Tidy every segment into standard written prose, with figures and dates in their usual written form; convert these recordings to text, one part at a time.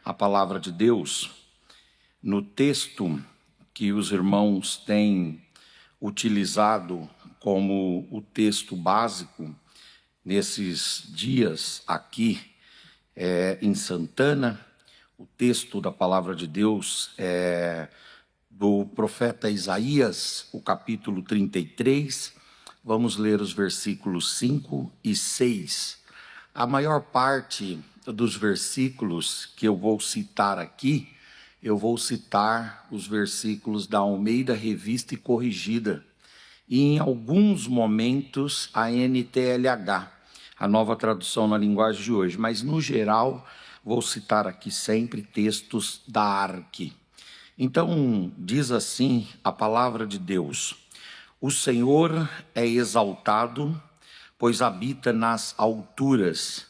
A palavra de Deus, no texto que os irmãos têm utilizado como o texto básico nesses dias aqui em Santana, o texto da palavra de Deus é do profeta Isaías, o capítulo 33, vamos ler os versículos 5 e 6. A maior parte dos versículos que eu vou citar aqui, eu vou citar os versículos da Almeida Revista e Corrigida, e em alguns momentos a NTLH, a nova tradução na linguagem de hoje, mas no geral vou citar aqui sempre textos da ARC. Então diz assim a palavra de Deus: o Senhor é exaltado, pois habita nas alturas.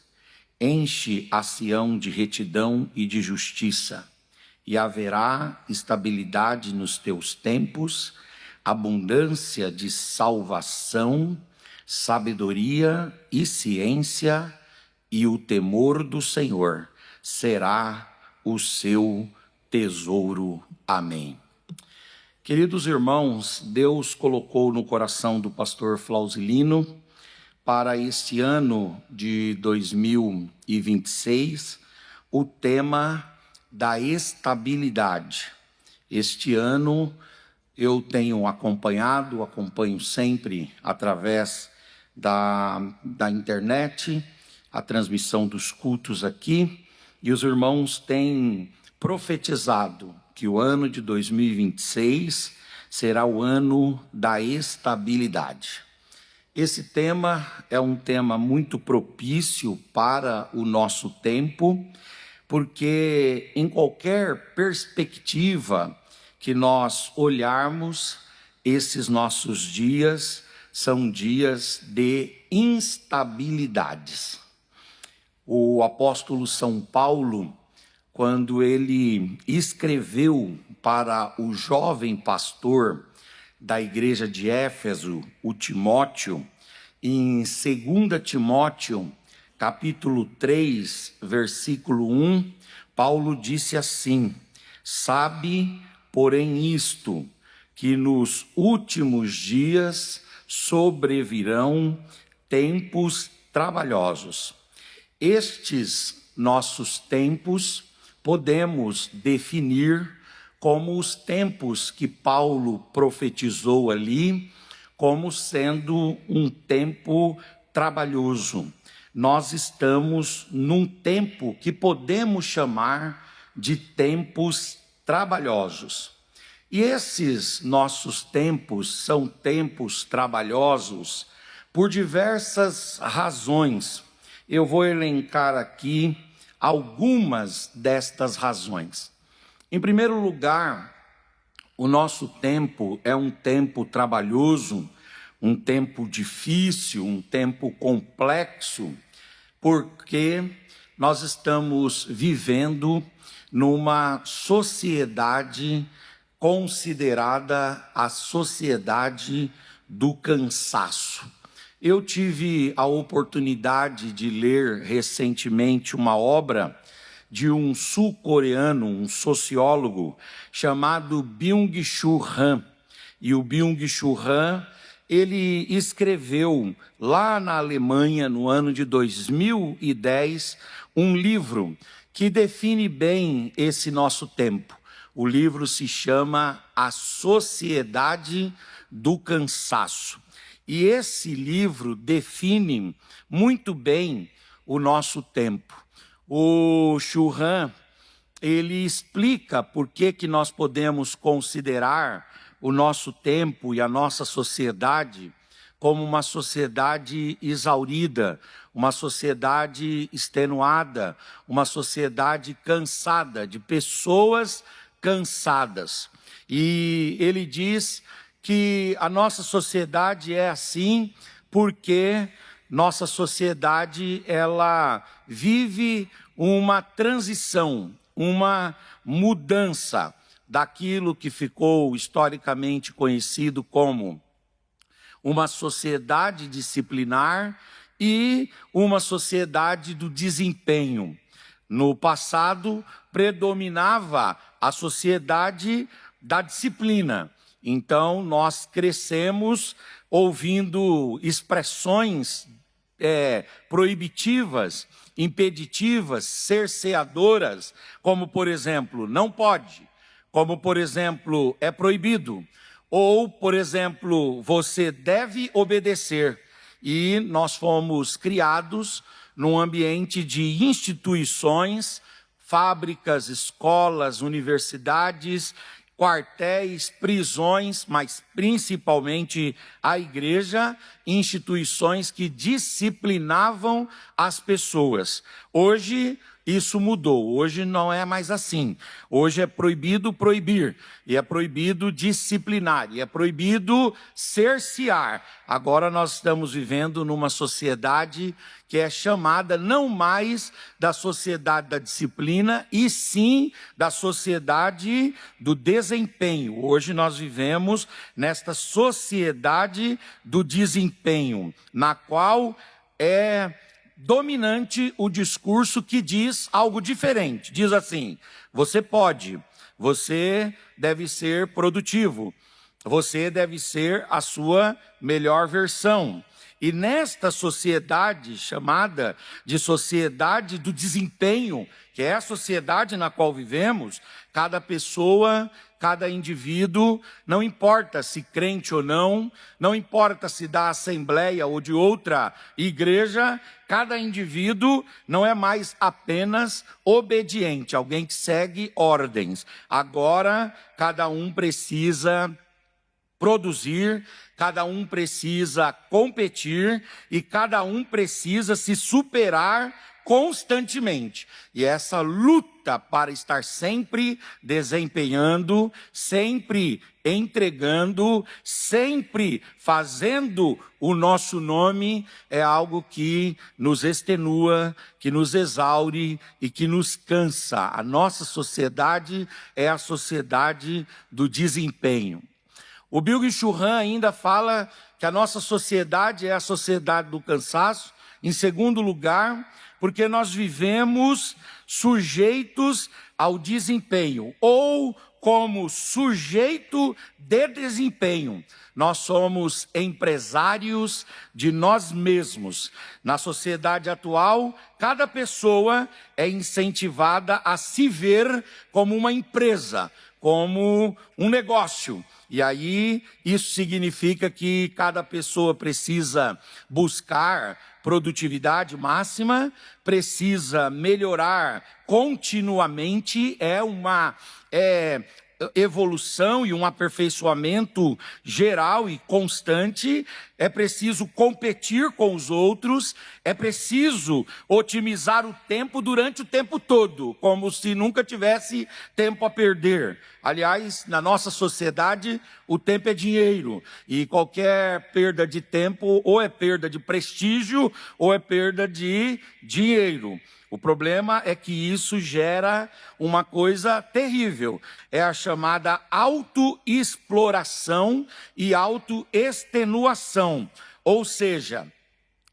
Enche a Sião de retidão e de justiça, e haverá estabilidade nos teus tempos, abundância de salvação, sabedoria e ciência, e o temor do Senhor será o seu tesouro. Amém. Queridos irmãos, Deus colocou no coração do pastor Flausilino, para este ano de 2026, o tema da estabilidade. Este ano eu tenho acompanho sempre através da internet, a transmissão dos cultos aqui, e os irmãos têm profetizado que o ano de 2026 será o ano da estabilidade. Esse tema é um tema muito propício para o nosso tempo, porque em qualquer perspectiva que nós olharmos, esses nossos dias são dias de instabilidades. O apóstolo São Paulo, quando ele escreveu para o jovem pastor da igreja de Éfeso, o Timóteo, em 2 Timóteo, capítulo 3, versículo 1, Paulo disse assim: sabe, porém, isto, que nos últimos dias sobrevirão tempos trabalhosos. Estes nossos tempos podemos definir como os tempos que Paulo profetizou ali, como sendo um tempo trabalhoso. Nós estamos num tempo que podemos chamar de tempos trabalhosos. E esses nossos tempos são tempos trabalhosos por diversas razões. Eu vou elencar aqui algumas destas razões. Em primeiro lugar, o nosso tempo é um tempo trabalhoso, um tempo difícil, um tempo complexo, porque nós estamos vivendo numa sociedade considerada a sociedade do cansaço. Eu tive a oportunidade de ler recentemente uma obra de um sul-coreano, um sociólogo, chamado Byung-Chul Han. E o Byung-Chul Han, ele escreveu lá na Alemanha, no ano de 2010, um livro que define bem esse nosso tempo. O livro se chama A Sociedade do Cansaço. E esse livro define muito bem o nosso tempo. O Chul Han, ele explica por que nós podemos considerar o nosso tempo e a nossa sociedade como uma sociedade exaurida, uma sociedade extenuada, uma sociedade cansada, de pessoas cansadas. E ele diz que a nossa sociedade é assim porque nossa sociedade ela vive uma transição, uma mudança, daquilo que ficou historicamente conhecido como uma sociedade disciplinar e uma sociedade do desempenho. No passado, predominava a sociedade da disciplina. Então, nós crescemos ouvindo expressões proibitivas, impeditivas, cerceadoras, como, por exemplo, não pode, como, por exemplo, é proibido, ou, por exemplo, você deve obedecer. E nós fomos criados num ambiente de instituições, fábricas, escolas, universidades, quartéis, prisões, mas principalmente a igreja, instituições que disciplinavam as pessoas. Hoje isso mudou, hoje não é mais assim. Hoje é proibido proibir, e é proibido disciplinar, e é proibido cercear. Agora nós estamos vivendo numa sociedade que é chamada não mais da sociedade da disciplina, e sim da sociedade do desempenho. Hoje nós vivemos nesta sociedade do desempenho, na qual é dominante o discurso que diz algo diferente. Diz assim: você pode, você deve ser produtivo, você deve ser a sua melhor versão. E nesta sociedade chamada de sociedade do desempenho, que é a sociedade na qual vivemos, cada pessoa, cada indivíduo, não importa se crente ou não, não importa se da assembleia ou de outra igreja, cada indivíduo não é mais apenas obediente, alguém que segue ordens. Agora, cada um precisa produzir, cada um precisa competir e cada um precisa se superar constantemente. E essa luta para estar sempre desempenhando, sempre entregando, sempre fazendo o nosso nome, é algo que nos extenua, que nos exaure e que nos cansa. A nossa sociedade é a sociedade do desempenho. O Byung-Chul Han ainda fala que a nossa sociedade é a sociedade do cansaço. Em segundo lugar, porque nós vivemos sujeitos ao desempenho, ou como sujeito de desempenho. Nós somos empresários de nós mesmos. Na sociedade atual, cada pessoa é incentivada a se ver como uma empresa, como um negócio. E aí, isso significa que cada pessoa precisa buscar produtividade máxima, precisa melhorar continuamente, é uma evolução e um aperfeiçoamento geral e constante. É preciso competir com os outros, é preciso otimizar o tempo durante o tempo todo, como se nunca tivesse tempo a perder. Aliás, na nossa sociedade, o tempo é dinheiro, e qualquer perda de tempo ou é perda de prestígio ou é perda de dinheiro. O problema é que isso gera uma coisa terrível, é a chamada autoexploração e autoextenuação, ou seja,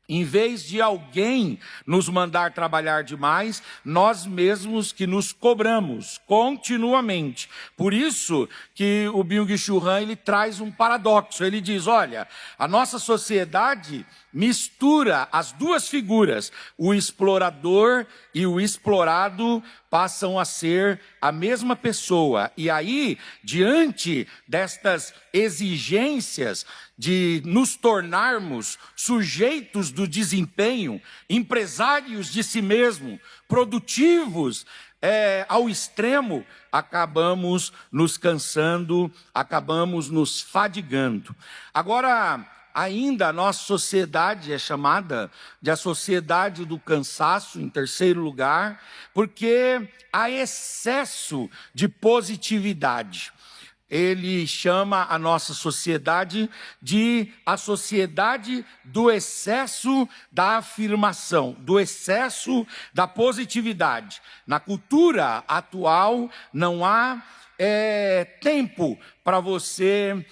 em vez de alguém nos mandar trabalhar demais, nós mesmos que nos cobramos continuamente. Por isso que o Byung-Chul Han ele traz um paradoxo. Ele diz, olha, a nossa sociedade mistura as duas figuras, o explorador e o explorado passam a ser a mesma pessoa. E aí, diante destas exigências de nos tornarmos sujeitos do desempenho, empresários de si mesmo, produtivos ao extremo, acabamos nos cansando, acabamos nos fadigando. Agora, ainda a nossa sociedade é chamada de a sociedade do cansaço, em terceiro lugar, porque há excesso de positividade. Ele chama a nossa sociedade de a sociedade do excesso da afirmação, do excesso da positividade. Na cultura atual não há tempo para você,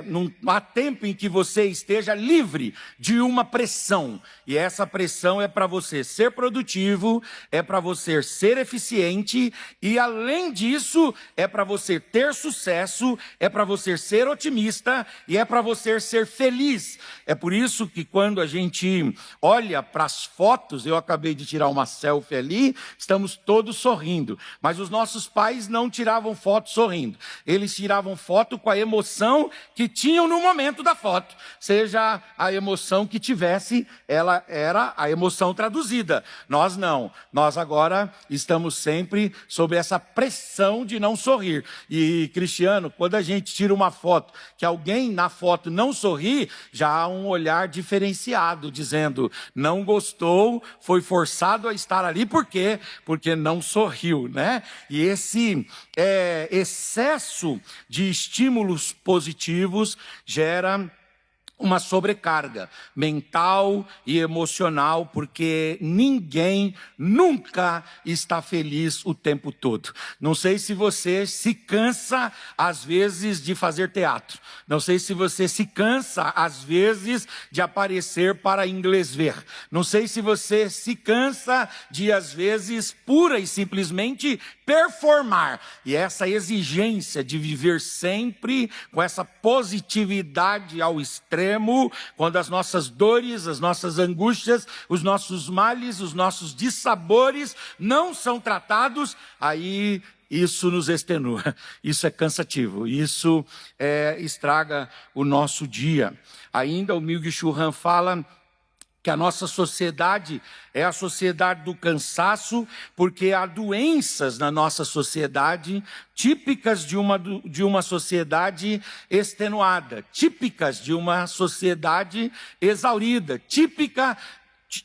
não há tempo em que você esteja livre de uma pressão. E essa pressão é para você ser produtivo, é para você ser eficiente e, além disso, é para você ter sucesso, é para você ser otimista e é para você ser feliz. É por isso que quando a gente olha para as fotos, eu acabei de tirar uma selfie ali, estamos todos sorrindo. Mas os nossos pais não tiravam foto sorrindo. Eles tiravam foto com a emoção que tinham no momento da foto. Seja a emoção que tivesse, ela era a emoção traduzida. Nós não. Nós agora estamos sempre sob essa pressão de não sorrir. E, Cristiano, quando a gente tira uma foto que alguém na foto não sorri, já há um olhar diferenciado, dizendo, não gostou, foi forçado a estar ali. Por quê? Porque não sorriu, né? E esse excesso de estímulos positivos gera uma sobrecarga mental e emocional, porque ninguém nunca está feliz o tempo todo. Não sei se você se cansa, às vezes, de fazer teatro. Não sei se você se cansa, às vezes, de aparecer para inglês ver. Não sei se você se cansa de, às vezes, pura e simplesmente performar. E essa exigência de viver sempre com essa positividade ao extremo, quando as nossas dores, as nossas angústias, os nossos males, os nossos dissabores não são tratados, aí isso nos extenua, isso é cansativo, isso estraga o nosso dia. Ainda o Byung-Chul Han fala que a nossa sociedade é a sociedade do cansaço, porque há doenças na nossa sociedade típicas de uma sociedade extenuada, típicas de uma sociedade exaurida,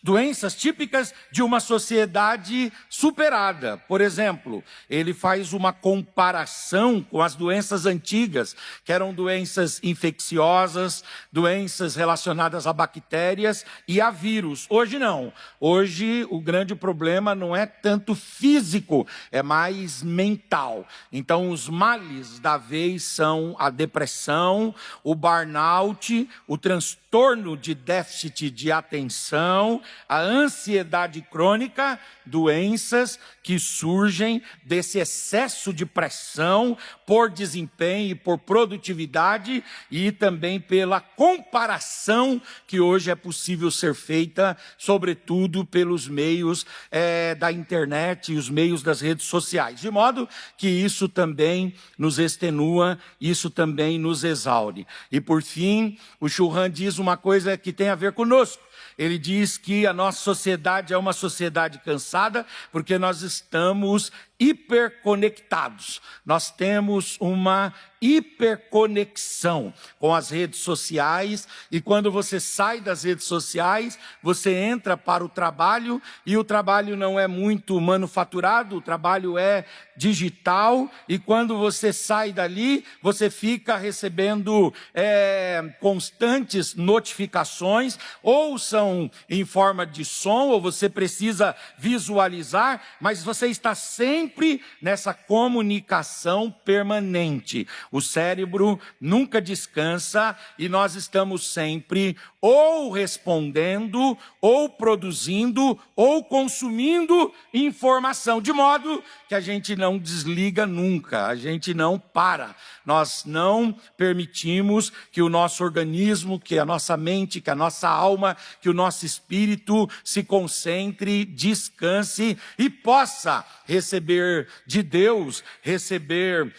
doenças típicas de uma sociedade superada. Por exemplo, ele faz uma comparação com as doenças antigas, que eram doenças infecciosas, doenças relacionadas a bactérias e a vírus. Hoje não. Hoje o grande problema não é tanto físico, é mais mental. Então os males da vez são a depressão, o burnout, o transtorno de déficit de atenção, a ansiedade crônica, doenças que surgem desse excesso de pressão por desempenho e por produtividade e também pela comparação que hoje é possível ser feita, sobretudo pelos meios da internet e os meios das redes sociais. De modo que isso também nos extenua, isso também nos exaure. E por fim, o Chul Han diz uma coisa que tem a ver conosco. Ele diz que a nossa sociedade é uma sociedade cansada porque nós estamos hiperconectados. Nós temos uma hiperconexão com as redes sociais e quando você sai das redes sociais, você entra para o trabalho e o trabalho não é muito manufaturado, o trabalho é digital e quando você sai dali, você fica recebendo constantes notificações, ou são em forma de som, ou você precisa visualizar, mas você está sempre nessa comunicação permanente. O cérebro nunca descansa e nós estamos sempre ou respondendo, ou produzindo, ou consumindo informação, de modo que a gente não desliga nunca, a gente não para. Nós não permitimos que o nosso organismo, que a nossa mente, que a nossa alma, que o nosso espírito se concentre, descanse e possa receber de Deus, receber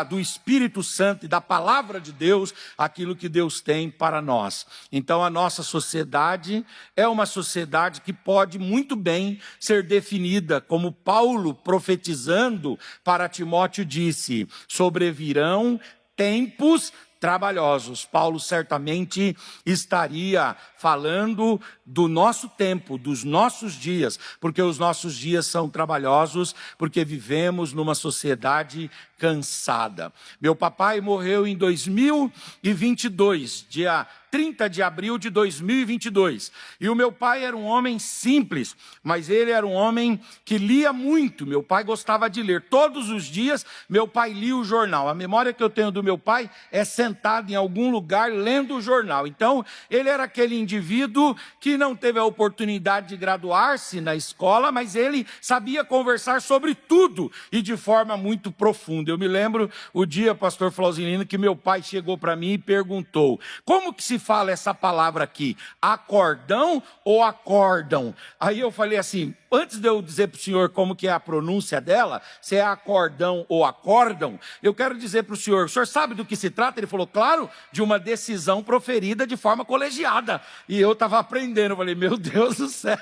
do Espírito Santo e da palavra de Deus aquilo que Deus tem para nós. Então a nossa sociedade é uma sociedade que pode muito bem ser definida como Paulo profetizando para Timóteo disse: sobrevirão tempos trabalhosos. Paulo certamente estaria falando do nosso tempo, dos nossos dias, porque os nossos dias são trabalhosos, porque vivemos numa sociedade cansada. Meu papai morreu em 2022, dia 30 de abril de 2022. E o meu pai era um homem simples, mas ele era um homem que lia muito. Meu pai gostava de ler. Todos os dias, meu pai lia o jornal. A memória que eu tenho do meu pai é sentado em algum lugar lendo o jornal. Então, ele era aquele indivíduo que não teve a oportunidade de graduar-se na escola, mas ele sabia conversar sobre tudo e de forma muito profunda. Eu me lembro o dia, pastor Flausilino, que meu pai chegou para mim e perguntou: como que se fala essa palavra aqui? Acordão ou acordam? Aí eu falei assim, antes de eu dizer para o senhor como que é a pronúncia dela, se é acordão ou acordam, eu quero dizer para o senhor sabe do que se trata? Ele falou, claro, de uma decisão proferida de forma colegiada. E eu estava aprendendo, eu falei, meu Deus do céu,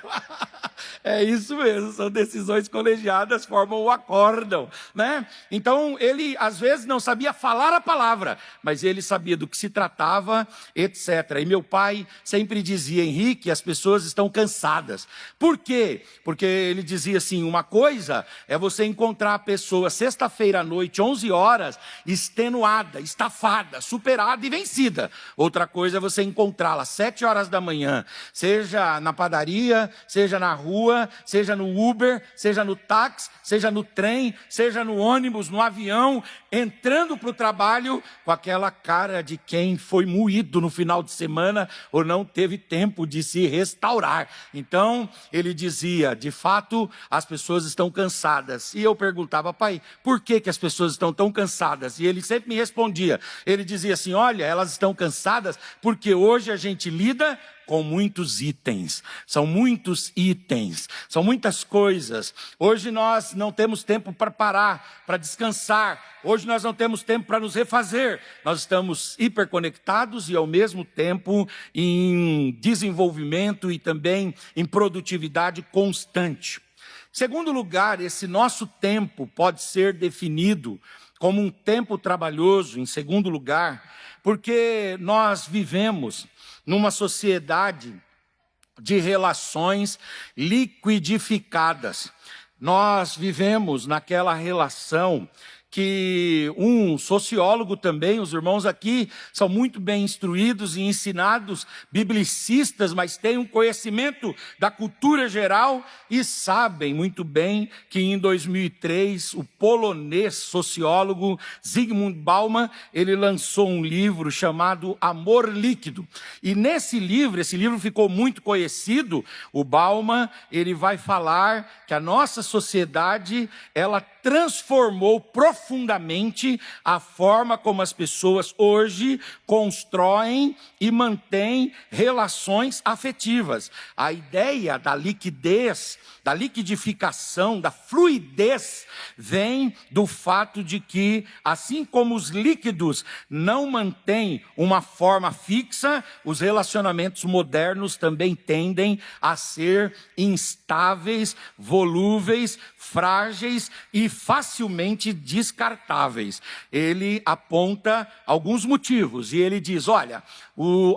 é isso mesmo, são decisões colegiadas, formam o acórdão, né? Então, ele às vezes não sabia falar a palavra, mas ele sabia do que se tratava, etc. E meu pai sempre dizia, Henrique, as pessoas estão cansadas. Por quê? Porque ele dizia assim, uma coisa é você encontrar a pessoa sexta-feira à noite, 11 horas, extenuada, estafada, superada e vencida. Outra coisa é você encontrá-la às 7 horas da manhã, seja na padaria, seja na rua, seja no Uber, seja no táxi, seja no trem, seja no ônibus, no avião, entrando para o trabalho com aquela cara de quem foi moído no final de semana ou não teve tempo de se restaurar. Então, ele dizia, de fato, as pessoas estão cansadas. E eu perguntava, pai, por que as pessoas estão tão cansadas? E ele sempre me respondia, ele dizia assim, olha, elas estão cansadas porque hoje a gente lida com muitos itens, são muitos itens, são muitas coisas. Hoje nós não temos tempo para parar, para descansar, hoje nós não temos tempo para nos refazer, nós estamos hiperconectados e ao mesmo tempo em desenvolvimento e também em produtividade constante. Segundo lugar, esse nosso tempo pode ser definido como um tempo trabalhoso, em segundo lugar, porque nós vivemos numa sociedade de relações liquidificadas. Nós vivemos naquela relação que um sociólogo também, os irmãos aqui são muito bem instruídos e ensinados, biblicistas, mas têm um conhecimento da cultura geral e sabem muito bem que em 2003 o polonês sociólogo Zygmunt Bauman, ele lançou um livro chamado Amor Líquido. E nesse livro, esse livro ficou muito conhecido, o Bauman, ele vai falar que a nossa sociedade, ela transformou profundamente a forma como as pessoas hoje constroem e mantêm relações afetivas. A ideia da liquidez, da liquidificação, da fluidez, vem do fato de que, assim como os líquidos não mantêm uma forma fixa, os relacionamentos modernos também tendem a ser instáveis, volúveis, frágeis e facilmente descartáveis. Ele aponta alguns motivos e ele diz, olha,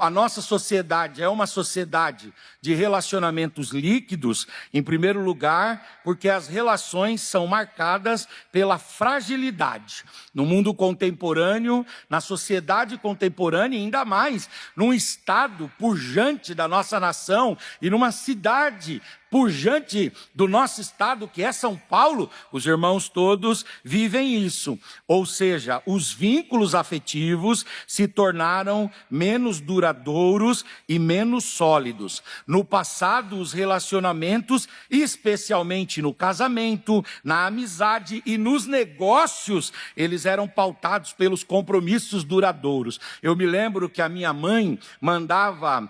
a nossa sociedade é uma sociedade de relacionamentos líquidos, em primeiro lugar, porque as relações são marcadas pela fragilidade. No mundo contemporâneo, na sociedade contemporânea, ainda mais num estado pujante da nossa nação e numa cidade pujante do nosso estado, que é São Paulo, os irmãos todos vivem isso. Ou seja, os vínculos afetivos se tornaram menos duradouros e menos sólidos. No passado, os relacionamentos, especialmente no casamento, na amizade e nos negócios, eles eram pautados pelos compromissos duradouros. Eu me lembro que a minha mãe mandava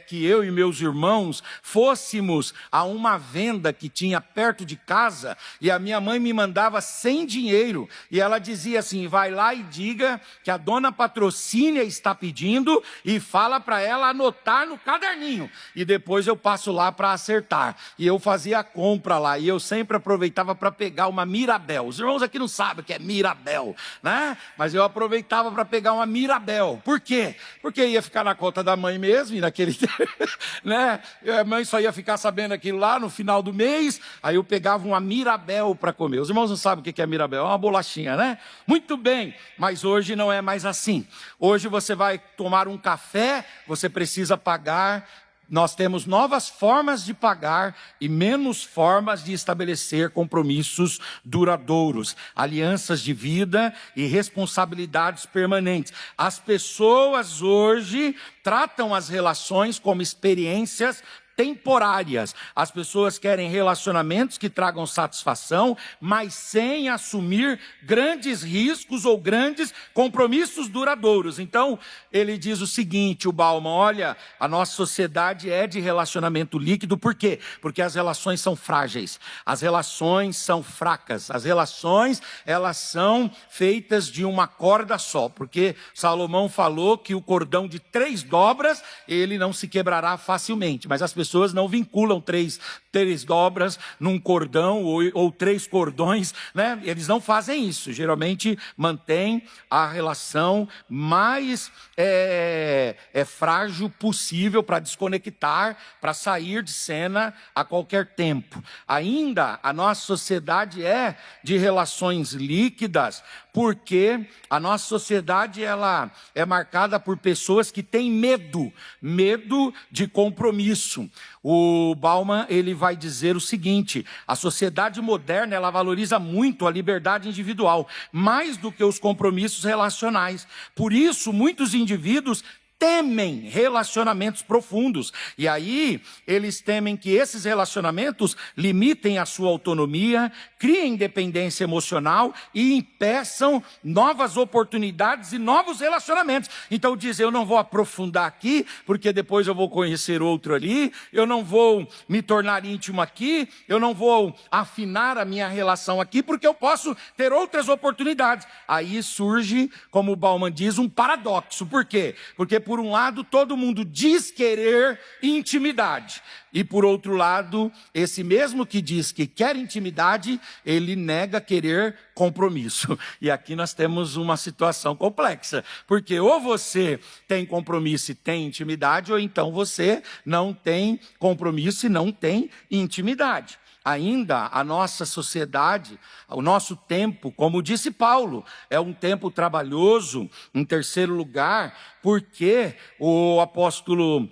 que eu e meus irmãos fôssemos a uma venda que tinha perto de casa, e a minha mãe me mandava sem dinheiro, e ela dizia assim: vai lá e diga que a dona Patrocínia está pedindo, e fala para ela anotar no caderninho, e depois eu passo lá para acertar. E eu fazia a compra lá, e eu sempre aproveitava para pegar uma Mirabel. Os irmãos aqui não sabem o que é Mirabel, né? Mas eu aproveitava para pegar uma Mirabel. Por quê? Porque ia ficar na conta da mãe mesmo, e naquele né? A mãe só ia ficar sabendo aquilo lá no final do mês. Aí eu pegava uma Mirabel para comer. Os irmãos não sabem o que é Mirabel, é uma bolachinha, né? Muito bem, mas hoje não é mais assim. Hoje você vai tomar um café, você precisa pagar. Nós temos novas formas de pagar e menos formas de estabelecer compromissos duradouros, alianças de vida e responsabilidades permanentes. As pessoas hoje tratam as relações como experiências temporárias. As pessoas querem relacionamentos que tragam satisfação, mas sem assumir grandes riscos ou grandes compromissos duradouros. Então, ele diz o seguinte, o Bauman: olha, a nossa sociedade é de relacionamento líquido. Por quê? Porque as relações são frágeis, as relações são fracas, as relações, elas são feitas de uma corda só, porque Salomão falou que o cordão de 3 dobras, ele não se quebrará facilmente, mas as pessoas não vinculam três dobras num cordão ou 3 cordões, né? Eles não fazem isso. Geralmente mantém a relação mais frágil possível para desconectar, para sair de cena a qualquer tempo. Ainda a nossa sociedade é de relações líquidas, porque a nossa sociedade ela é marcada por pessoas que têm medo de compromisso. O Bauman, ele vai dizer o seguinte: a sociedade moderna, ela valoriza muito a liberdade individual, mais do que os compromissos relacionais. Por isso, muitos indivíduos temem relacionamentos profundos. E aí, eles temem que esses relacionamentos limitem a sua autonomia, criem dependência emocional e impeçam novas oportunidades e novos relacionamentos. Então dizem: eu não vou aprofundar aqui, porque depois eu vou conhecer outro ali, eu não vou me tornar íntimo aqui, eu não vou afinar a minha relação aqui, porque eu posso ter outras oportunidades. Aí surge, como o Bauman diz, um paradoxo. Por quê? Porque por um lado, todo mundo diz querer intimidade. E por outro lado, esse mesmo que diz que quer intimidade, ele nega querer compromisso. E aqui nós temos uma situação complexa. Porque ou você tem compromisso e tem intimidade, ou então você não tem compromisso e não tem intimidade. Ainda a nossa sociedade, o nosso tempo, como disse Paulo, é um tempo trabalhoso. Em terceiro lugar, porque o apóstolo,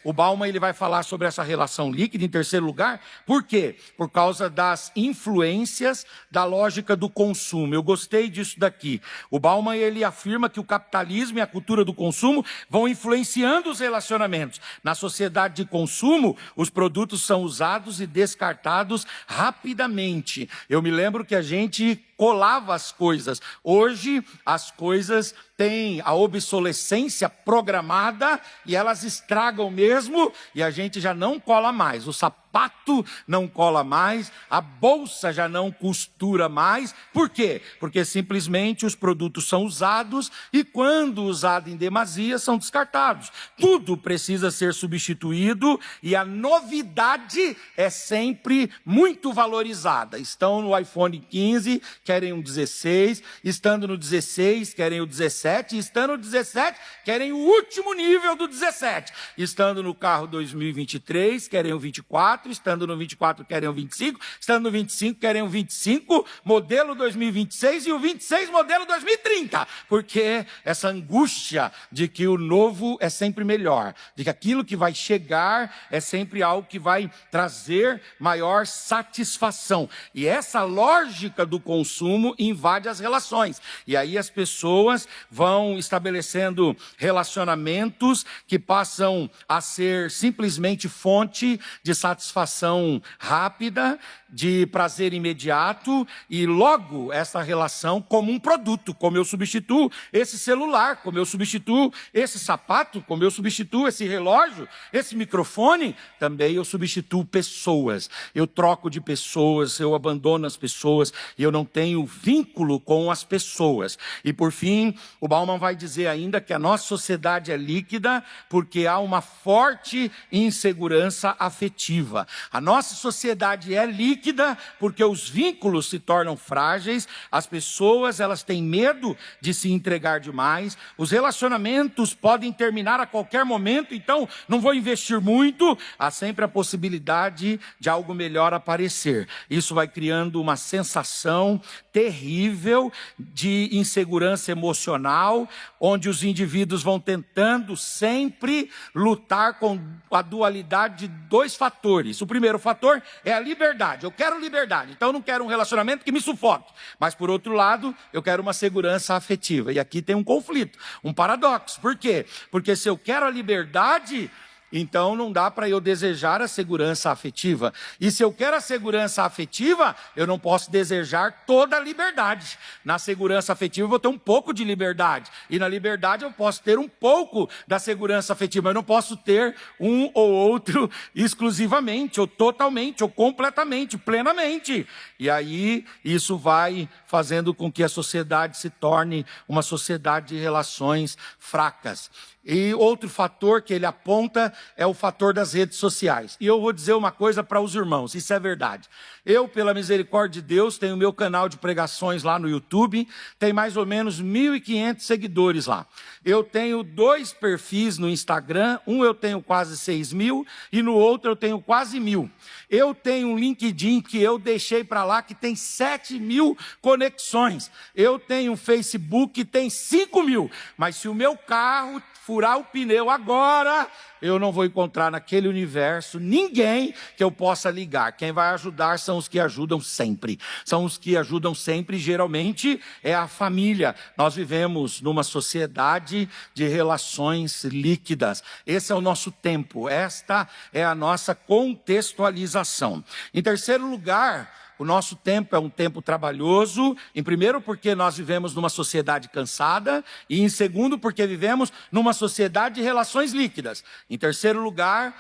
o Bauman, ele vai falar sobre essa relação líquida. Em terceiro lugar, por quê? Por causa das influências da lógica do consumo. Eu gostei disso daqui. O Bauman, ele afirma que o capitalismo e a cultura do consumo vão influenciando os relacionamentos. Na sociedade de consumo, os produtos são usados e descartados rapidamente. Eu me lembro que a gente colava as coisas. Hoje, as coisas têm a obsolescência programada e elas estragam mesmo, e a gente já não cola mais. O sapato não cola mais, a bolsa já não costura mais. Por quê? Porque simplesmente os produtos são usados e, quando usado em demasia, são descartados. Tudo precisa ser substituído e a novidade é sempre muito valorizada. Estão no iPhone 15, querem um 16, estando no 16, querem o 17, estando no 17, querem o último nível do 17, estando no carro 2023, querem o 24, estando no 24, querem o 25, estando no 25, querem o 25, modelo 2026 e o 26, modelo 2030, porque essa angústia de que o novo é sempre melhor, de que aquilo que vai chegar é sempre algo que vai trazer maior satisfação. E essa lógica do consumo consumo invade as relações. E aí as pessoas vão estabelecendo relacionamentos que passam a ser simplesmente fonte de satisfação rápida, de prazer imediato, e logo essa relação como um produto, como eu substituo esse celular, como eu substituo esse sapato, como eu substituo esse relógio, esse microfone, também eu substituo pessoas. Eu troco de pessoas, eu abandono as pessoas, e eu não tenho vínculo com as pessoas. E por fim, o Bauman vai dizer ainda que a nossa sociedade é líquida porque há uma forte insegurança afetiva. A nossa sociedade é líquida porque os vínculos se tornam frágeis, as pessoas elas têm medo de se entregar demais, os relacionamentos podem terminar a qualquer momento, então não vou investir muito, há sempre a possibilidade de algo melhor aparecer. Isso vai criando uma sensação terrível de insegurança emocional, onde os indivíduos vão tentando sempre lutar com a dualidade de dois fatores. O primeiro fator é a liberdade. Eu quero liberdade, então eu não quero um relacionamento que me sufoque. Mas, por outro lado, eu quero uma segurança afetiva. E aqui tem um conflito, um paradoxo. Por quê? Porque se eu quero a liberdade, então não dá para eu desejar a segurança afetiva. E se eu quero a segurança afetiva, eu não posso desejar toda a liberdade. Na segurança afetiva eu vou ter um pouco de liberdade. E na liberdade eu posso ter um pouco da segurança afetiva. Eu não posso ter um ou outro exclusivamente, ou totalmente, ou completamente, plenamente. E aí isso vai fazendo com que a sociedade se torne uma sociedade de relações fracas. E outro fator que ele aponta é o fator das redes sociais. E eu vou dizer uma coisa para os irmãos, isso é verdade. Eu, pela misericórdia de Deus, tenho meu canal de pregações lá no YouTube, tem mais ou menos 1.500 seguidores lá. Eu tenho 2 perfis no Instagram, um eu tenho quase 6.000 e no outro eu tenho quase 1.000. Eu tenho um LinkedIn que eu deixei para lá que tem 7.000 conexões. Eu tenho um Facebook que tem 5.000, mas se o meu carro furar o pneu agora, eu não vou encontrar naquele universo ninguém que eu possa ligar. Quem vai ajudar são os que ajudam sempre. São os que ajudam sempre, geralmente é a família. Nós vivemos numa sociedade de relações líquidas. Esse é o nosso tempo, esta é a nossa contextualização. Em terceiro lugar, o nosso tempo é um tempo trabalhoso, em primeiro porque nós vivemos numa sociedade cansada, e em segundo porque vivemos numa sociedade de relações líquidas. Em terceiro lugar,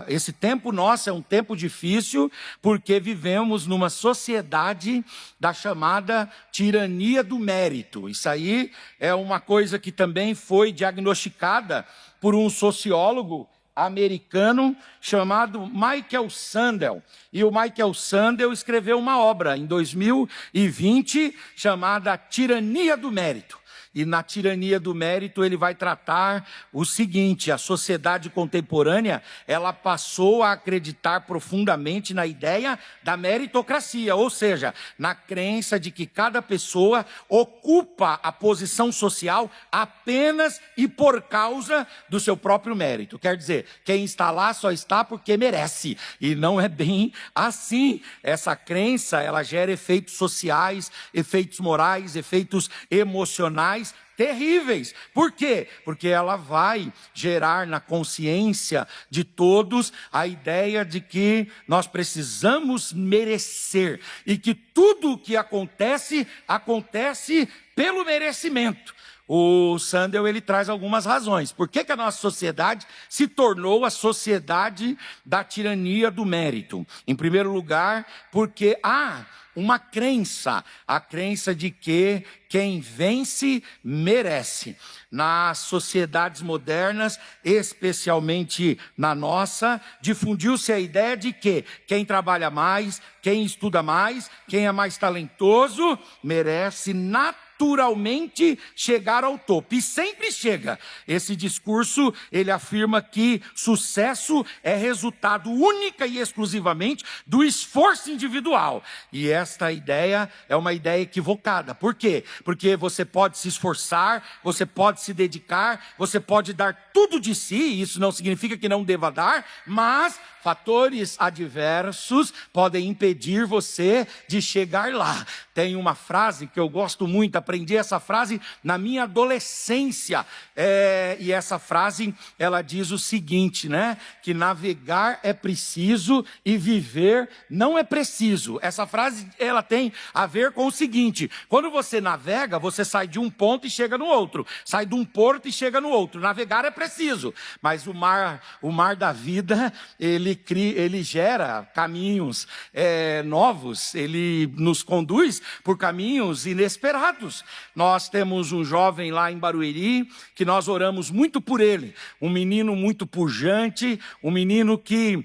esse tempo nosso é um tempo difícil, porque vivemos numa sociedade da chamada tirania do mérito. Isso aí é uma coisa que também foi diagnosticada por um sociólogo americano chamado Michael Sandel. E o Michael Sandel escreveu uma obra em 2020 chamada Tirania do Mérito. E na tirania do mérito ele vai tratar o seguinte: a sociedade contemporânea, ela passou a acreditar profundamente na ideia da meritocracia, ou seja, na crença de que cada pessoa ocupa a posição social apenas e por causa do seu próprio mérito. Quer dizer, quem está lá só está porque merece, e não é bem assim. Essa crença, ela gera efeitos sociais, efeitos morais, efeitos emocionais terríveis. Por quê? Porque ela vai gerar na consciência de todos a ideia de que nós precisamos merecer e que tudo o que acontece, acontece pelo merecimento. O Sandel, ele traz algumas razões. Por que a nossa sociedade se tornou a sociedade da tirania do mérito? Em primeiro lugar, porque há uma crença, a crença de que quem vence merece. Nas sociedades modernas, especialmente na nossa, difundiu-se a ideia de que quem trabalha mais, quem estuda mais, quem é mais talentoso, merece naturalmente naturalmente chegar ao topo. E sempre chega. Esse discurso, ele afirma que sucesso é resultado única e exclusivamente do esforço individual. E esta ideia é uma ideia equivocada. Por quê? Porque você pode se esforçar, você pode se dedicar, você pode dar tudo de si, isso não significa que não deva dar, mas fatores adversos podem impedir você de chegar lá. Tem uma frase que eu gosto muito, aprendi essa frase na minha adolescência, e essa frase, ela diz o seguinte, né? Que navegar é preciso e viver não é preciso. Essa frase, ela tem a ver com o seguinte: quando você navega, você sai de um ponto e chega no outro, sai de um porto e chega no outro. Navegar é preciso, mas o mar da vida, ele gera caminhos novos, ele nos conduz por caminhos inesperados. Nós temos um jovem lá em Barueri, que nós oramos muito por ele, um menino muito pujante, um menino que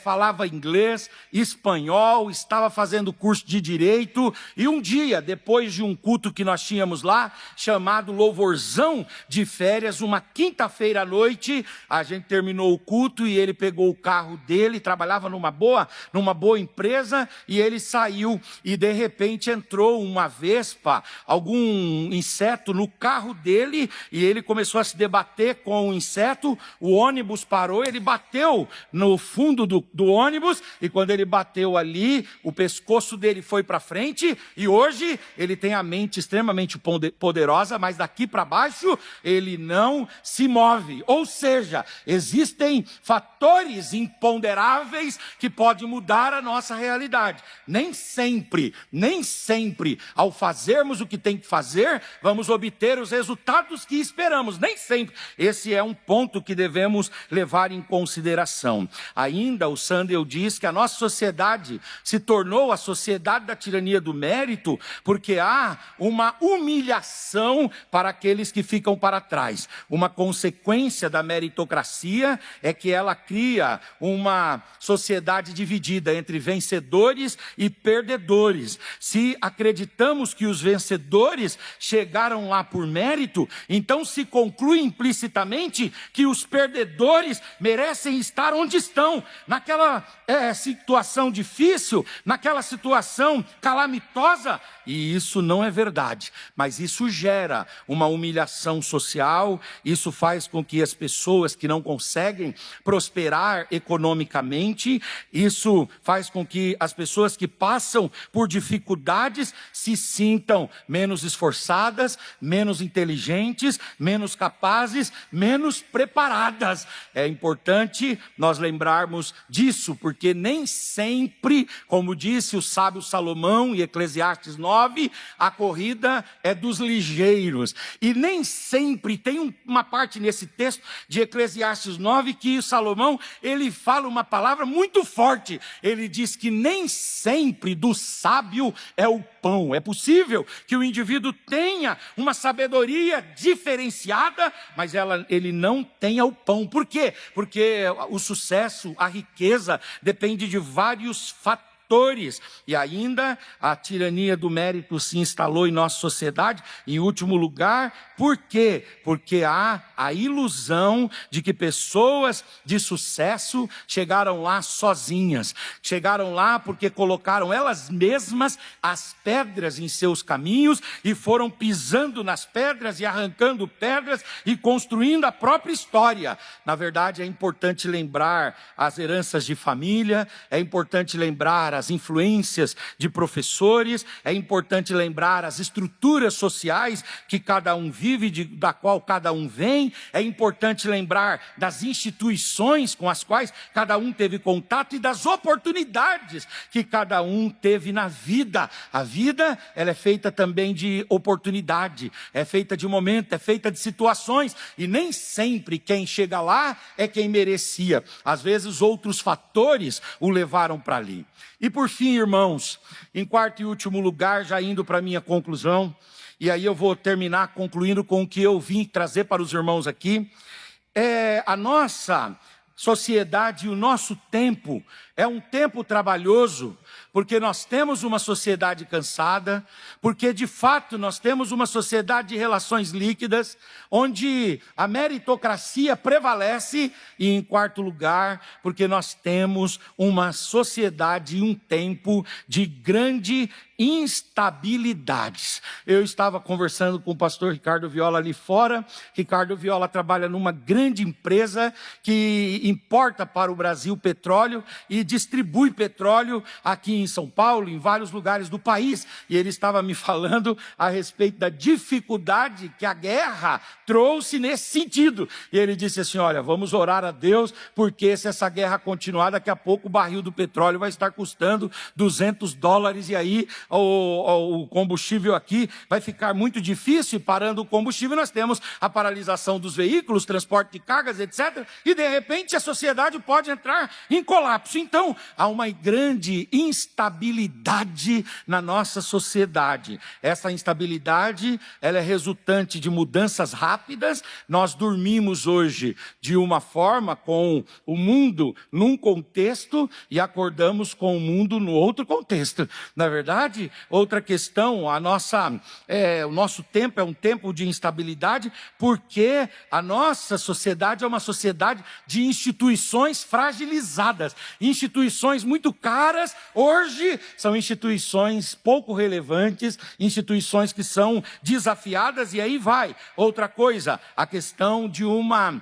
falava inglês, espanhol, estava fazendo curso de direito, e um dia, depois de um culto que nós tínhamos lá, chamado Louvorzão de Férias, uma quinta-feira à noite, a gente terminou o culto e ele pegou o carro dele, trabalhava numa boa empresa, e ele saiu e de repente entrou uma vespa, algum inseto no carro dele, e ele começou a se debater com o inseto. O ônibus parou, ele bateu no fundo do ônibus, e quando ele bateu ali, o pescoço dele foi para frente, e hoje ele tem a mente extremamente poderosa, mas daqui para baixo ele não se move. Ou seja, existem fatores imponderáveis que podem mudar a nossa realidade. Nem sempre, ao fazermos o que tem que fazer, vamos obter os resultados que esperamos. Nem sempre. Esse é um ponto que devemos levar em consideração. Ainda o Sandel diz que a nossa sociedade se tornou a sociedade da tirania do mérito, porque há uma humilhação para aqueles que ficam para trás. Uma consequência da meritocracia é que ela cria uma sociedade dividida entre vencedores e perdedores. Se acreditamos que os vencedores chegaram lá por mérito, então se conclui implicitamente que os perdedores merecem estar onde estão, naquela situação difícil, naquela situação calamitosa. E isso não é verdade, mas isso gera uma humilhação social, isso faz com que as pessoas que não conseguem prosperar economicamente, isso faz com que as pessoas que passam por dificuldades se sintam menos esforçadas, menos inteligentes, menos capazes, menos preparadas. É importante nós lembrarmos disso, porque nem sempre, como disse o sábio Salomão em Eclesiastes 9, a corrida é dos ligeiros. E nem sempre, tem uma parte nesse texto de Eclesiastes 9 que Salomão, ele fala uma palavra muito forte. Ele diz que nem sempre do sábio é o pão. É possível que o indivíduo tenha uma sabedoria diferenciada, mas ele não tenha o pão. Por quê? Porque o sucesso, a riqueza, depende de vários fatores. E ainda a tirania do mérito se instalou em nossa sociedade. Em último lugar, por quê? Porque há a ilusão de que pessoas de sucesso chegaram lá sozinhas, chegaram lá porque colocaram elas mesmas as pedras em seus caminhos e foram pisando nas pedras e arrancando pedras e construindo a própria história. Na verdade, é importante lembrar as heranças de família, é importante lembrar as influências de professores, é importante lembrar as estruturas sociais que cada um vive, da qual cada um vem, é importante lembrar das instituições com as quais cada um teve contato e das oportunidades que cada um teve na vida. A vida, ela é feita também de oportunidade, é feita de momento, é feita de situações, e nem sempre quem chega lá é quem merecia. Às vezes outros fatores o levaram para ali. E por fim, irmãos, em quarto e último lugar, já indo para a minha conclusão, e aí eu vou terminar concluindo com o que eu vim trazer para os irmãos aqui. A nossa sociedade e o nosso tempo É um tempo trabalhoso, porque nós temos uma sociedade cansada, porque de fato nós temos uma sociedade de relações líquidas, onde a meritocracia prevalece, e em quarto lugar, porque nós temos uma sociedade e um tempo de grande instabilidades. Eu estava conversando com o pastor Ricardo Viola ali fora. Ricardo Viola trabalha numa grande empresa que importa para o Brasil petróleo e distribui petróleo aqui em São Paulo, em vários lugares do país. E ele estava me falando a respeito da dificuldade que a guerra trouxe nesse sentido. E ele disse assim: olha, vamos orar a Deus, porque se essa guerra continuar, daqui a pouco o barril do petróleo vai estar custando $200, e aí o combustível aqui vai ficar muito difícil, e parando o combustível nós temos a paralisação dos veículos, transporte de cargas, etc. E de repente a sociedade pode entrar em colapso. Então há uma grande instabilidade na nossa sociedade. Essa instabilidade, ela é resultante de mudanças rápidas. Nós dormimos hoje de uma forma com o mundo num contexto e acordamos com o mundo no outro contexto. Na verdade, outra questão, o nosso tempo é um tempo de instabilidade, porque a nossa sociedade é uma sociedade de instituições fragilizadas, instituições muito caras. Hoje são instituições pouco relevantes, instituições que são desafiadas, e aí vai. Outra coisa, a questão de uma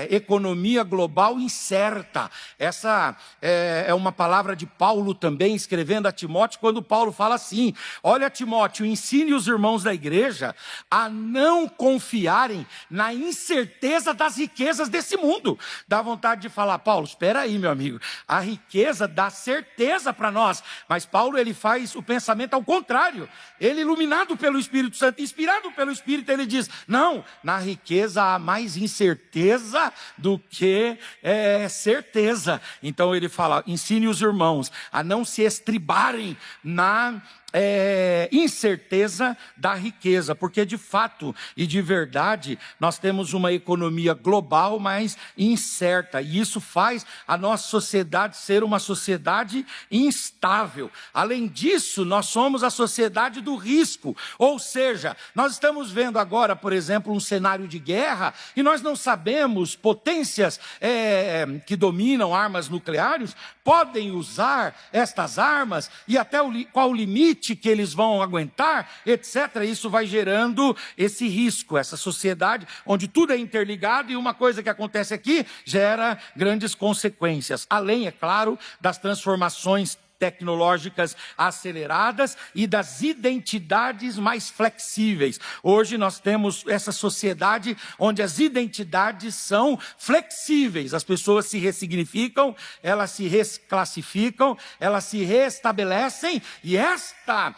economia global incerta. Essa é uma palavra de Paulo também, escrevendo a Timóteo, quando Paulo fala assim: olha, Timóteo, ensine os irmãos da igreja a não confiarem na incerteza das riquezas desse mundo. Dá vontade de falar: Paulo, espera aí, meu amigo, a riqueza dá certeza para nós. Mas Paulo, ele faz o pensamento ao contrário. Ele, iluminado pelo Espírito Santo, inspirado pelo Espírito, ele diz: não, na riqueza há mais incerteza do que certeza. Então ele fala: ensine os irmãos a não se estribarem na incerteza da riqueza, porque de fato e de verdade nós temos uma economia global, mas incerta, e isso faz a nossa sociedade ser uma sociedade instável. Além disso, nós somos a sociedade do risco, ou seja, nós estamos vendo agora, por exemplo, um cenário de guerra, e nós não sabemos, potências que dominam armas nucleares podem usar estas armas, e até qual o limite que eles vão aguentar, etc. Isso vai gerando esse risco, essa sociedade onde tudo é interligado, e uma coisa que acontece aqui gera grandes consequências. Além, é claro, das transformações tecnológicas aceleradas e das identidades mais flexíveis. Hoje nós temos essa sociedade onde as identidades são flexíveis. As pessoas se ressignificam, elas se reclassificam, elas se restabelecem, e esta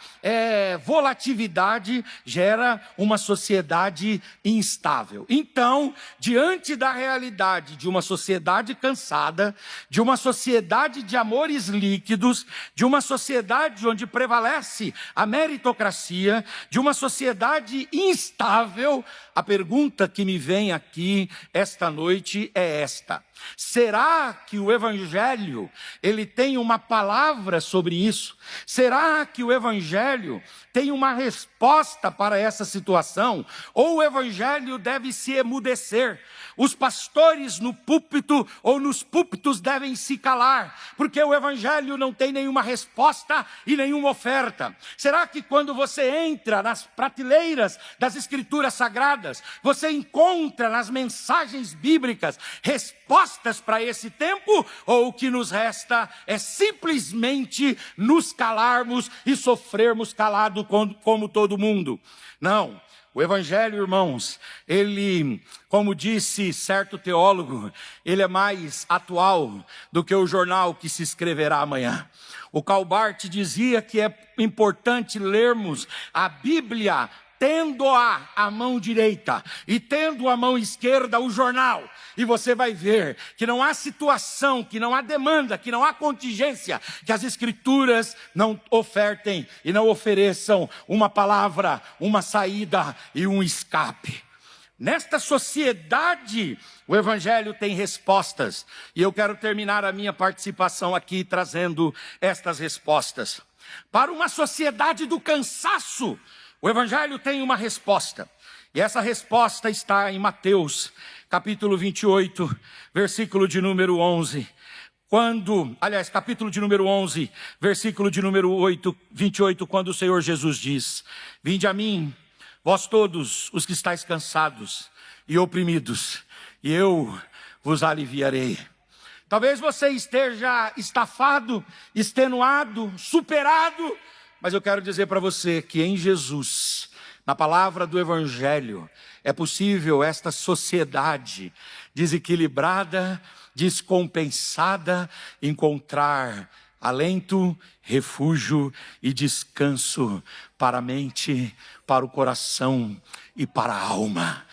volatilidade gera uma sociedade instável. Então, diante da realidade de uma sociedade cansada, de uma sociedade de amores líquidos, de uma sociedade onde prevalece a meritocracia, de uma sociedade instável, a pergunta que me vem aqui esta noite é esta: será que o Evangelho, ele tem uma palavra sobre isso? Será que o Evangelho tem uma resposta para essa situação? Ou o Evangelho deve se emudecer? Os pastores no púlpito ou nos púlpitos devem se calar, porque o Evangelho não tem nenhuma resposta e nenhuma oferta. Será que quando você entra nas prateleiras das Escrituras Sagradas, você encontra nas mensagens bíblicas respostas para esse tempo? Ou o que nos resta é simplesmente nos calarmos e sofrermos calado como todo mundo? Não. O Evangelho, irmãos, ele, como disse certo teólogo, ele é mais atual do que o jornal que se escreverá amanhã. O Karl Barth dizia que é importante lermos a Bíblia tendo-a à mão direita e tendo à mão esquerda o jornal. E você vai ver que não há situação, que não há demanda, que não há contingência, que as Escrituras não ofertem e não ofereçam uma palavra, uma saída e um escape. Nesta sociedade, o Evangelho tem respostas. E eu quero terminar a minha participação aqui trazendo estas respostas. Para uma sociedade do cansaço, o Evangelho tem uma resposta. E essa resposta está em Mateus, capítulo 28, versículo de número 11. Capítulo de número 11, versículo de número 28, quando o Senhor Jesus diz: vinde a mim, vós todos os que estáis cansados e oprimidos, e eu vos aliviarei. Talvez você esteja estafado, extenuado, superado, mas eu quero dizer para você que em Jesus, na palavra do Evangelho, é possível esta sociedade desequilibrada, descompensada, encontrar alento, refúgio e descanso para a mente, para o coração e para a alma.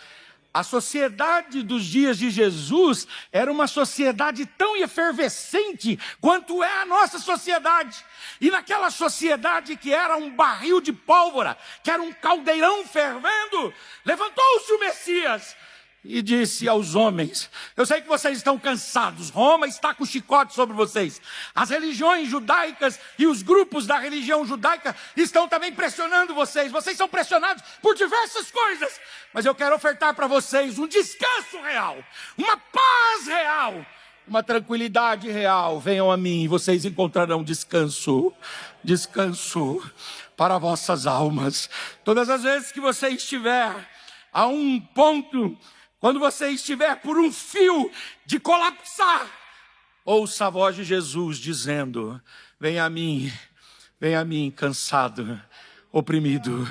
A sociedade dos dias de Jesus era uma sociedade tão efervescente quanto é a nossa sociedade. E naquela sociedade que era um barril de pólvora, que era um caldeirão fervendo, levantou-se o Messias e disse aos homens: eu sei que vocês estão cansados, Roma está com chicote sobre vocês. As religiões judaicas e os grupos da religião judaica estão também pressionando vocês. Vocês são pressionados por diversas coisas. Mas eu quero ofertar para vocês um descanso real, uma paz real, uma tranquilidade real. Venham a mim e vocês encontrarão descanso, descanso para vossas almas. Todas as vezes que você estiver a um ponto, quando você estiver por um fio de colapsar, ouça a voz de Jesus dizendo: venha a mim cansado, oprimido,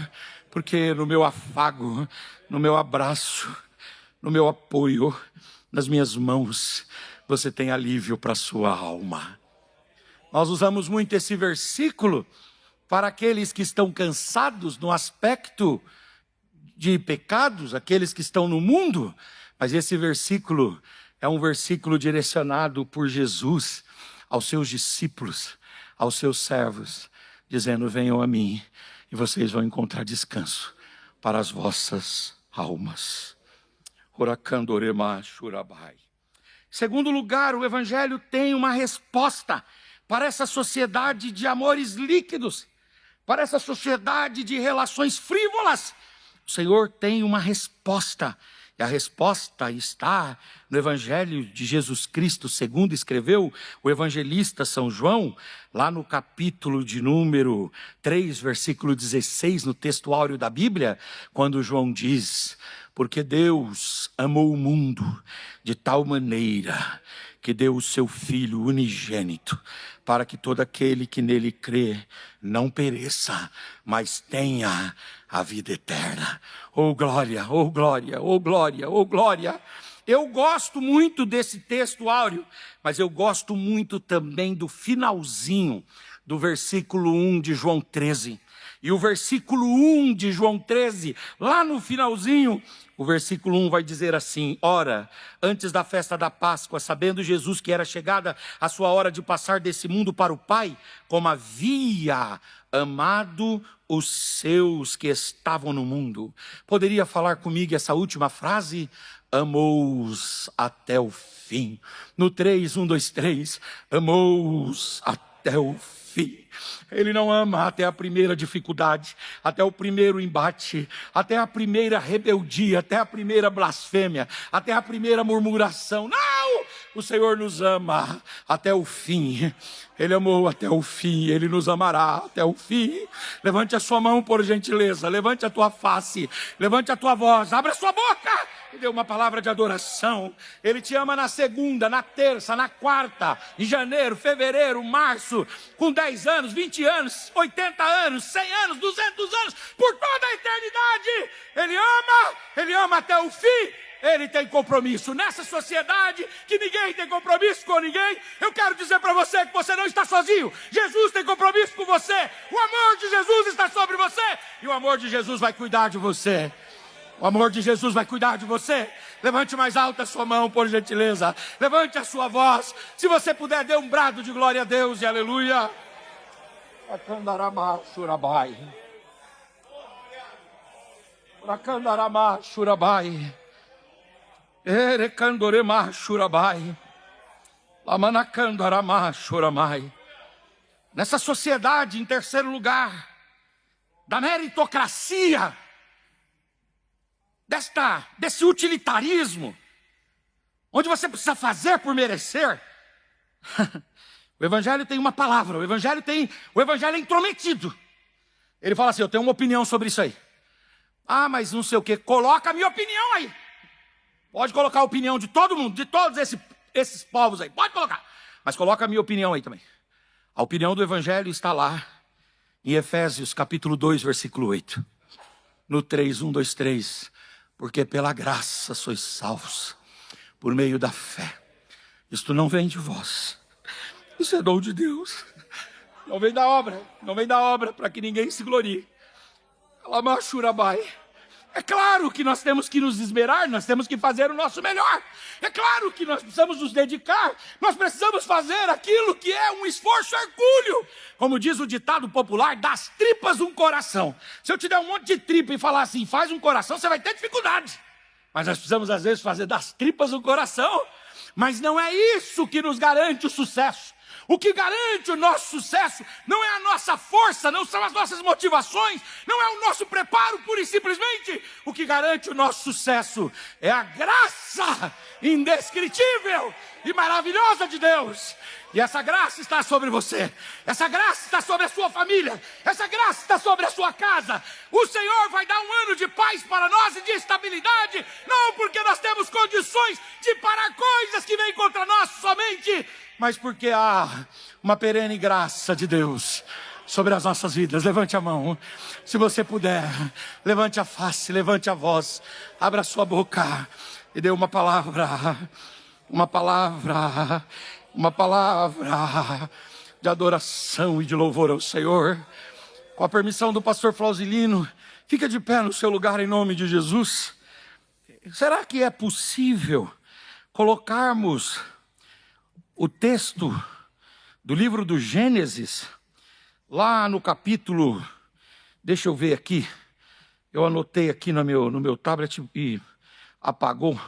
porque no meu afago, no meu abraço, no meu apoio, nas minhas mãos, você tem alívio para a sua alma. Nós usamos muito esse versículo para aqueles que estão cansados no aspecto de pecados, aqueles que estão no mundo, mas esse versículo é um versículo direcionado por Jesus aos seus discípulos, aos seus servos, dizendo: venham a mim e vocês vão encontrar descanso para as vossas almas. Em segundo lugar, o Evangelho tem uma resposta para essa sociedade de amores líquidos, para essa sociedade de relações frívolas. O Senhor tem uma resposta, e a resposta está no Evangelho de Jesus Cristo, segundo escreveu o evangelista São João, lá no capítulo de número 3, versículo 16, no texto áureo da Bíblia, quando João diz: porque Deus amou o mundo de tal maneira que deu o seu Filho unigênito, para que todo aquele que nele crê não pereça, mas tenha a vida eterna. Oh glória, oh glória, oh glória, oh glória. Eu gosto muito desse texto áureo, mas eu gosto muito também do finalzinho do versículo 1 de João 13. E o versículo 1 de João 13, lá no finalzinho, o versículo 1 vai dizer assim: ora, antes da festa da Páscoa, sabendo Jesus que era chegada a sua hora de passar desse mundo para o Pai, como havia amado os seus que estavam no mundo. Poderia falar comigo essa última frase? Amou-os até o fim. No 3, 1, 2, 3, amou-os até o fim. Ele não ama até a primeira dificuldade, até o primeiro embate, até a primeira rebeldia, até a primeira blasfêmia, até a primeira murmuração. Não! O Senhor nos ama até o fim. Ele amou até o fim, Ele nos amará até o fim. Levante a sua mão, por gentileza, levante a tua face, levante a tua voz, abra a sua boca e dê uma palavra de adoração. Ele te ama na segunda, na terça, na quarta, em janeiro, fevereiro, março, com 10 anos, 20 anos, 80 anos, 100 anos, 200 anos, por toda a eternidade. Ele ama até o fim. Ele tem compromisso. Nessa sociedade que ninguém tem compromisso com ninguém, eu quero dizer para você que você não está sozinho. Jesus tem compromisso com você. O amor de Jesus está sobre você. E o amor de Jesus vai cuidar de você. O amor de Jesus vai cuidar de você. Levante mais alta a sua mão, por gentileza. Levante a sua voz. Se você puder, dê um brado de glória a Deus e aleluia. Akandarama Shurabai. Akandarama Shurabai. Erecandorema churabai. Lamanacandorama churamai. Nessa sociedade, em terceiro lugar, da meritocracia, desse utilitarismo, onde você precisa fazer por merecer, o Evangelho tem uma palavra, o Evangelho é intrometido. Ele fala assim: eu tenho uma opinião sobre isso aí. Ah, mas não sei o que, coloca a minha opinião aí. Pode colocar a opinião de todo mundo, de todos esses povos aí, pode colocar. Mas coloca a minha opinião aí também. A opinião do Evangelho está lá, em Efésios capítulo 2, versículo 8. No 3, 1, 2, 3. Porque pela graça sois salvos, por meio da fé. Isto não vem de vós. Isso é dom de Deus. Não vem da obra, para que ninguém se glorie. Lamachurabai. É claro que nós temos que nos esmerar, nós temos que fazer o nosso melhor. É claro que nós precisamos nos dedicar, nós precisamos fazer aquilo que é um esforço hercúleo. Como diz o ditado popular, das tripas um coração. Se eu te der um monte de tripa e falar assim, faz um coração, você vai ter dificuldade. Mas nós precisamos às vezes fazer das tripas um coração. Mas não é isso que nos garante o sucesso. O que garante o nosso sucesso não é a nossa força, não são as nossas motivações, não é o nosso preparo pura e simplesmente. O que garante o nosso sucesso é a graça indescritível e maravilhosa de Deus. E essa graça está sobre você, essa graça está sobre a sua família, essa graça está sobre a sua casa. O Senhor vai dar um ano de paz para nós e de estabilidade, não porque nós temos condições de parar coisas que vêm contra nós somente, mas porque há uma perene graça de Deus sobre as nossas vidas. Levante a mão, se você puder, levante a face, levante a voz, abra a sua boca e dê uma palavra de adoração e de louvor ao Senhor. Com a permissão do pastor Flausilino, fica de pé no seu lugar em nome de Jesus. Será que é possível colocarmos o texto do livro do Gênesis, lá no capítulo, deixa eu ver aqui, eu anotei aqui no meu tablet e apagou,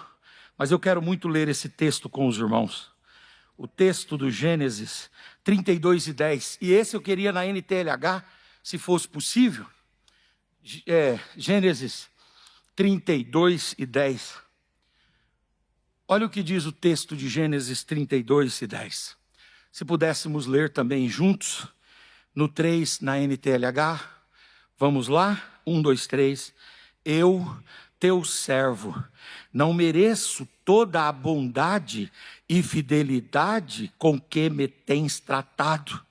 mas eu quero muito ler esse texto com os irmãos. O texto do Gênesis 32 e 10, e esse eu queria na NTLH, se fosse possível. Gênesis 32 e 10. Olha o que diz o texto de Gênesis 32 e 10. Se pudéssemos ler também juntos, no 3 na NTLH, vamos lá? 1, 2, 3. Eu, teu servo, não mereço toda a bondade e fidelidade com que me tens tratado,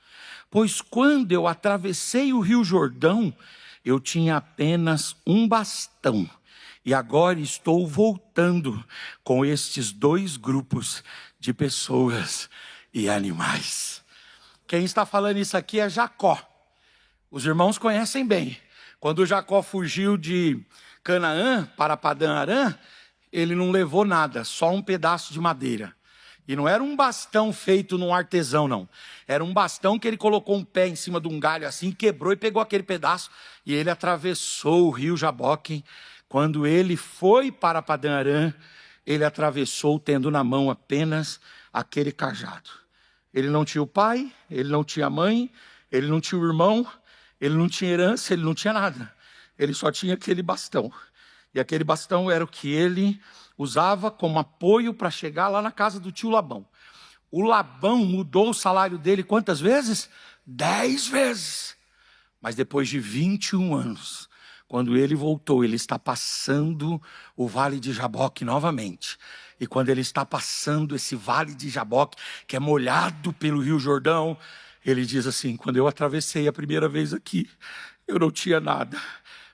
pois quando eu atravessei o rio Jordão, eu tinha apenas um bastão, e agora estou voltando com estes dois grupos de pessoas e animais. Quem está falando isso aqui é Jacó. Os irmãos conhecem bem. Quando Jacó fugiu de Canaã para Padã Arã, ele não levou nada, só um pedaço de madeira. E não era um bastão feito num artesão, não. Era um bastão que ele colocou um pé em cima de um galho assim, quebrou e pegou aquele pedaço. E ele atravessou o rio Jaboque. Quando ele foi para Padã Arã, ele atravessou tendo na mão apenas aquele cajado. Ele não tinha o pai, ele não tinha a mãe, ele não tinha o irmão, ele não tinha herança, ele não tinha nada. Ele só tinha aquele bastão. E aquele bastão era o que ele usava como apoio para chegar lá na casa do tio Labão. O Labão mudou o salário dele quantas vezes? 10 vezes. Mas depois de 21 anos, quando ele voltou, ele está passando o Vale de Jaboque novamente. E quando ele está passando esse Vale de Jaboque, que é molhado pelo Rio Jordão, ele diz assim: quando eu atravessei a primeira vez aqui, eu não tinha nada.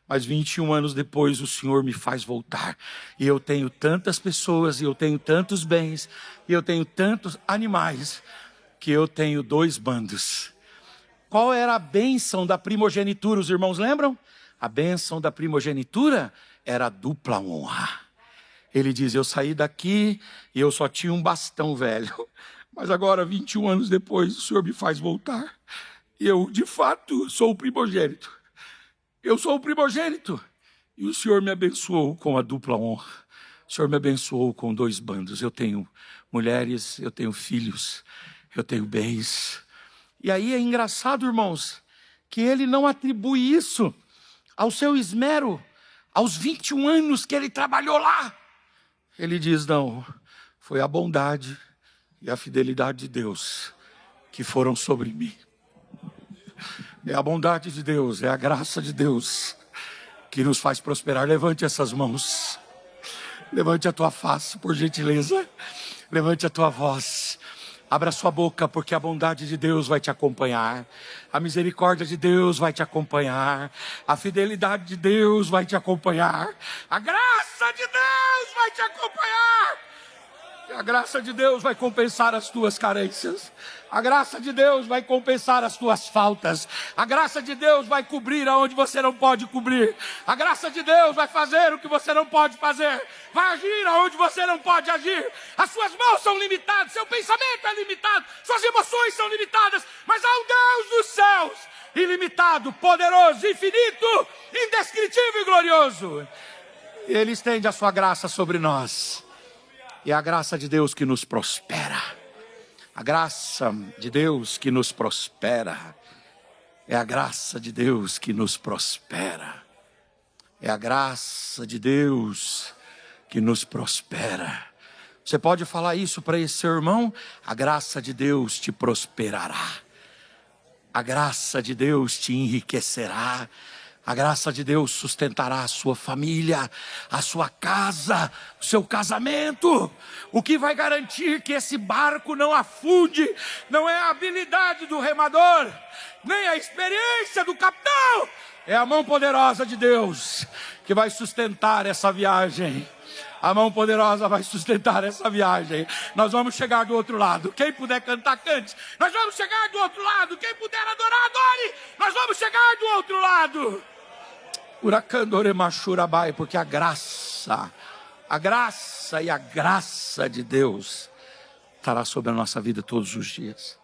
Mas 21 anos depois o Senhor me faz voltar. E eu tenho tantas pessoas, e eu tenho tantos bens, e eu tenho tantos animais, que eu tenho 2 bandos. Qual era a bênção da primogenitura, os irmãos lembram? A bênção da primogenitura era a dupla honra. Ele diz: eu saí daqui e eu só tinha um bastão velho. Mas agora, 21 anos depois, o Senhor me faz voltar. E eu, de fato, sou o primogênito. Eu sou o primogênito. E o Senhor me abençoou com a dupla honra. O Senhor me abençoou com 2 bandos. Eu tenho mulheres, eu tenho filhos, eu tenho bens. E aí é engraçado, irmãos, que ele não atribui isso ao seu esmero, aos 21 anos que ele trabalhou lá. Ele diz, não, foi a bondade e a fidelidade de Deus que foram sobre mim. É a bondade de Deus, é a graça de Deus que nos faz prosperar. Levante essas mãos. Levante a tua face, por gentileza. Levante a tua voz. Abra sua boca, porque a bondade de Deus vai te acompanhar. A misericórdia de Deus vai te acompanhar. A fidelidade de Deus vai te acompanhar. A graça de Deus vai te acompanhar. A graça de Deus vai compensar as tuas carências. A graça de Deus vai compensar as tuas faltas. A graça de Deus vai cobrir aonde você não pode cobrir. A graça de Deus vai fazer o que você não pode fazer. Vai agir aonde você não pode agir. As suas mãos são limitadas, seu pensamento é limitado, suas emoções são limitadas. Mas há um Deus dos céus, ilimitado, poderoso, infinito, indescritível e glorioso. E Ele estende a sua graça sobre nós. E a graça de Deus que nos prospera. A graça de Deus que nos prospera. É a graça de Deus que nos prospera. É a graça de Deus que nos prospera. Você pode falar isso para esse seu irmão? A graça de Deus te prosperará. A graça de Deus te enriquecerá. A graça de Deus sustentará a sua família, a sua casa, o seu casamento. O que vai garantir que esse barco não afunde não é a habilidade do remador, nem a experiência do capitão. É a mão poderosa de Deus que vai sustentar essa viagem. A mão poderosa vai sustentar essa viagem. Nós vamos chegar do outro lado. Quem puder cantar, cante. Nós vamos chegar do outro lado. Quem puder adorar, adore. Nós vamos chegar do outro lado. Porque a graça e a graça de Deus estará sobre a nossa vida todos os dias.